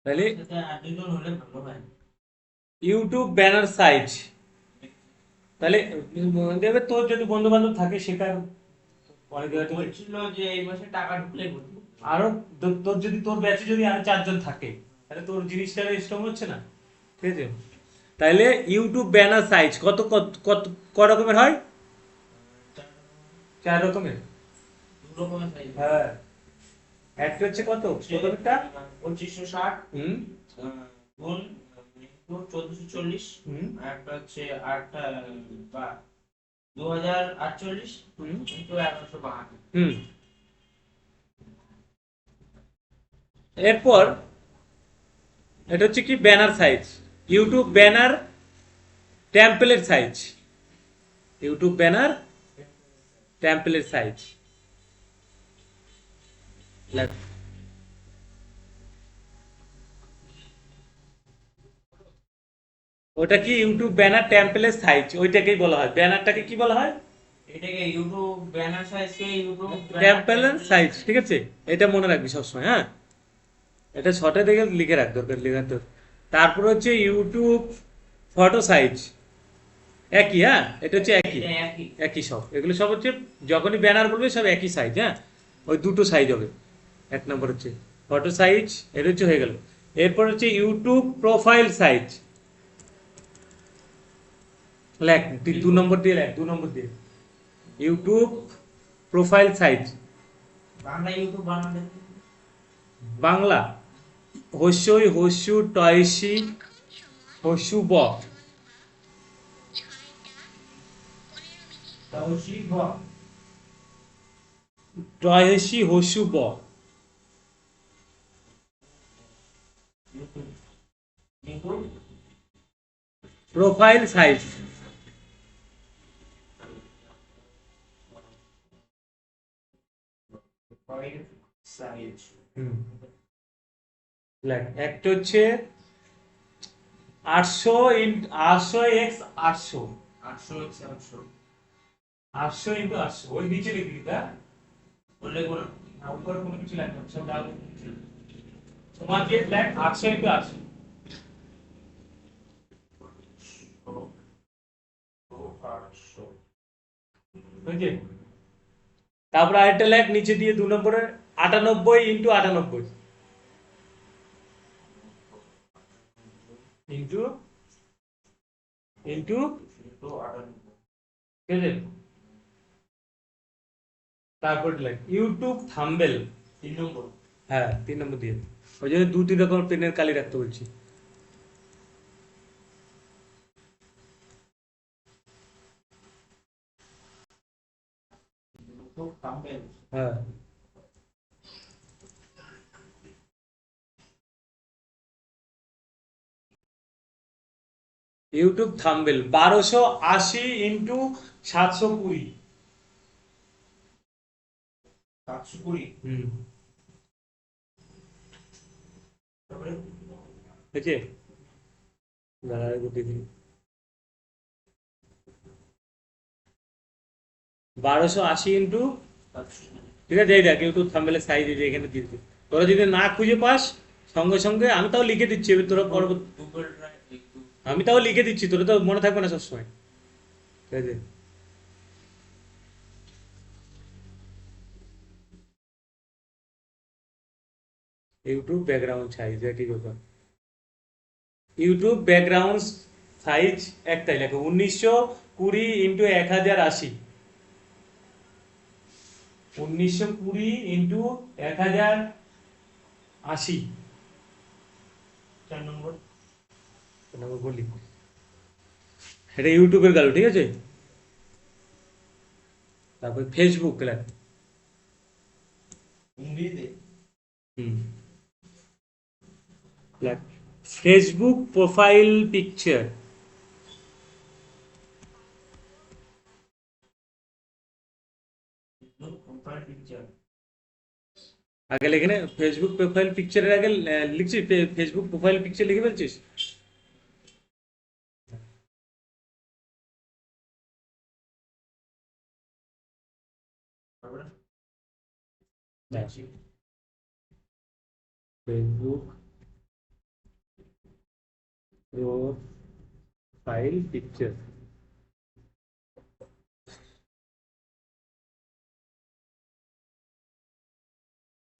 তাহলে YouTube banner size, তাহলে দেবে তোর যদি বন্ধু বান্ধব থাকে সেটা অনেকে হয়তো বলছিল যে এই মাসে টাকা ঢুকলে বলবো। আরো তোর যদি তোর ব্যাচে যদি আরো 4 জন থাকে তাহলে তোর জিনিসটা স্ট্রং হচ্ছে না, ঠিক আছে? তাহলে ইউটিউব ব্যানার সাইজ কত কত কত ক রকমের হয়? 4 রকমের। 2 রকমের সাইজ, হ্যাঁ। একটা হচ্ছে কত প্রথমটা 2560 গুণ 1440, আর একটা হচ্ছে 2048 ইন্টু 1152। এরপর এটা হচ্ছে কি banner size, YouTube banner template size, YouTube banner template size. ওটা কি ইউটিউব ব্যানার টেমপ্লেট সাইজ, ওইটাকেই বলা হয়, ব্যানারটাকে কি বলা হয়? এটাকে ইউটিউব ব্যানার সাইজকে ইউটিউব টেমপ্লেট সাইজ, ঠিক আছে? এটা মনে রাখবি সবসময়, হ্যাঁ। এটা শর্টে দেখে লিখে রাখ, দরকার লেখার তোর। তারপর হচ্ছে ইউটিউব ফটো সাইজ, একই, হ্যাঁ, এটা হচ্ছে একই, একই সব, এগুলো সব হচ্ছে যখনই ব্যানার বলবে সব একই সাইজ, হ্যাঁ। ওই দুটো সাইজ হবে। এক নম্বর হচ্ছে ফটো সাইজ, এটা হচ্ছে হয়ে গেল। এরপর হচ্ছে ইউটিউব প্রোফাইল সাইজ, লেখ 2 নম্বর দিয়ে, লেখ 2 নম্বর দিয়ে YouTube profile size. Bangla YouTube বানাবে, বাংলা হস্যই হস্যু টয়সি হস্যু ব, টয়সি ব, টয়সি হস্যু ব, প্রোফাইল সাইজ। হুম, লেখ একটা হচ্ছে 800 800 x 800, 800 × 800, ওই নিচে লিখবি তা বললে কোনো না, উপরে কোনো কিছু লেখা সব ডাল তোমার দিয়ে লেখ 800 × 800, বুঝলি? তারপর আরেকটা লেখ নিচে দিয়ে 2 নম্বরে 98 × 98 ইন্টু ইন্টু, ঠিক আছে? তারপর লেখ ইউটিউব থাম্বেল 3 নম্বর, হ্যাঁ 3 নম্বর দিয়ে, ওই জন্য 2-3 রকম পেনের কালি রাখতে বলছি। হ্যাঁ, ইউটিউব থাম্বেল 1280 × 720, 720, ঠিক আছে? দাঁড়া, দেখি। 1280 ঠিক আছে, এই দেখ ইউটিউব থাম্বনেলের সাইজ এই যে এখানে দিয়ে দিচ্ছি। তোরা যদি না খুঁজে পাস সঙ্গে সঙ্গে আমি তাও লিখে দিচ্ছি, এবার তোরা পরবর্তী, আমি তাও লিখে দিচ্ছি, তোরা তো মনে থাকবে না সবসময়, ঠিক আছে? ইউটিউব ব্যাকগ্রাউন্ড সাইজ একই ব্যাপার, ইউটিউব ব্যাকগ্রাউন্ড সাইজ একটাই লেখো, 1920 × 1080, 1920 × 1080, 4 নম্বর, 4 নম্বর বলি, এটা ইউটিউবের গেল, ঠিক আছে? তারপর ফেসবুক লেখ, হুম, লেখ ফেসবুক প্রোফাইল পিকচার, আগে লেখে নে ফেসবুক প্রোফাইল পিকচারের আগে লিখছিস ফেসবুক প্রোফাইল পিকচার লিখে ফেলছিস? Facebook profile picture,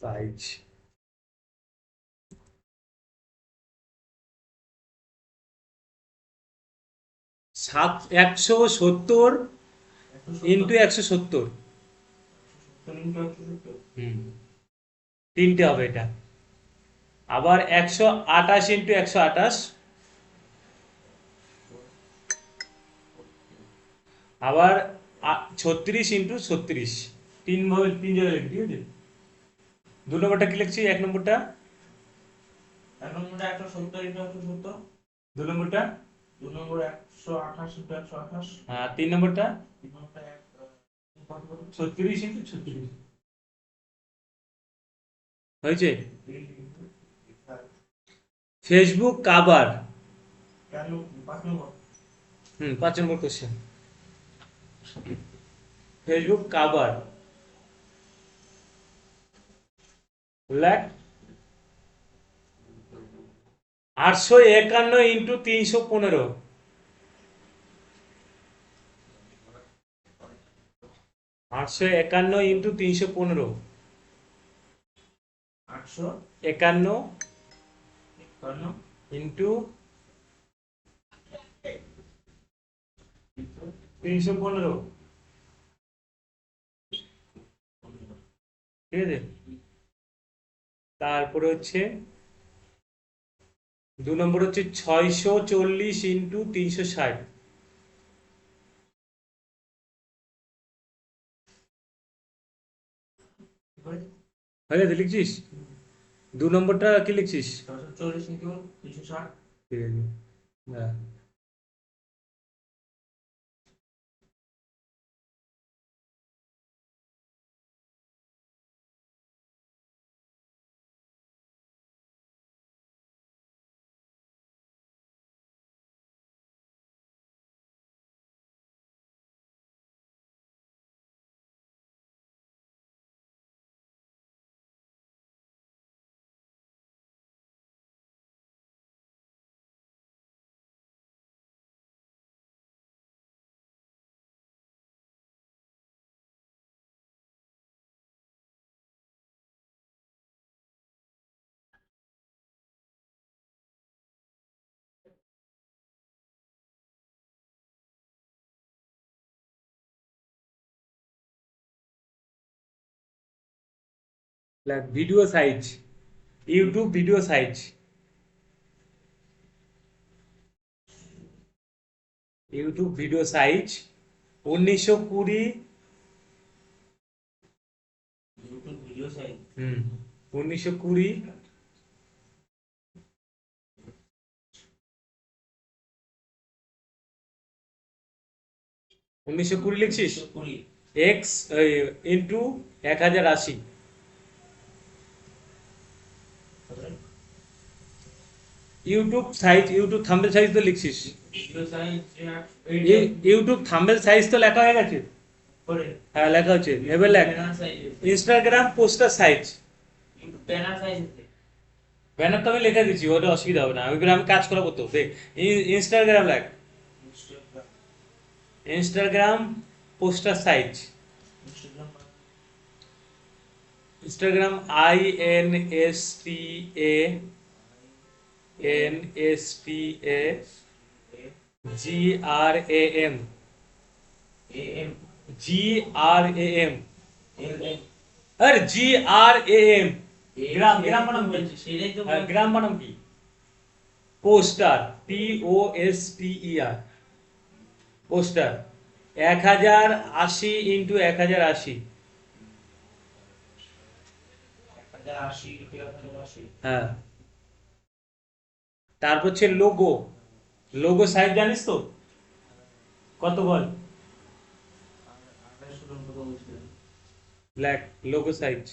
size 170 into 170। তিনটে হবে এটা। আবার 128 ইন্টু 128, আবার 36 ইন্টু 36। তিন জায়গায় লিখি, ঠিক আছে। 2 নম্বরটা কি লিখছি? 1 নম্বরটা 170 ইন্টু 170। 2 নম্বরটা 2 নম্বর 128 ইন্টু 128। হ্যাঁ, 3 নম্বরটা 3 নম্বরটা 36 ইন্টু 36 হয়েছে। Facebook cover. 5 নম্বর। 5 নম্বর কোশ্চেন। ফেসবুক কাভার লেখ 851 ইন্টু 315। 851 ইন্টু 315। 851 ইন্টু 315, ঠিক আছে। তারপরে হচ্ছে 2 নম্বর হচ্ছে 640 ইন্টু 360। হয়ে গেছে, লিখছিস? 2 নম্বরটা কি লিখছিস? 640 ইন্টু 360। ঠিক আছে, হ্যাঁ। Video size, YouTube video size. YouTube video size 1920। YouTube video size 1920 1920 লিখছিস? 20 X into 1080। YouTube size, YouTube thumbnail size তো লিখছিস? Video size YouTube thumbnail size তো লেখা হয়ে গেছে। করে হ্যাঁ, লেখা হচ্ছে। এবার লেখ banner size. Instagram poster size. YouTube banner size banner তো আমি লিখে দিচ্ছি, ওটা অসুবিধা হবে না। আমি কাজ করাবো তো। দেখ, ইনস্টাগ্রাম লেখ, Instagram poster size. Instagram INSTANSTAGRAM। Am GRAM। এলএম আরে GRAM। গ্রাম, গ্রাম মানে কি? সেটাই তো গ্রাম মানে কি? Poster, POSTER, poster 1080 into 1080। 1080 1080। হ্যাঁ। তারপর হচ্ছে লোগো। লোগো সাইজ জানিস তো কত বল? 28 নম্বর বলছিলেন। Black logo size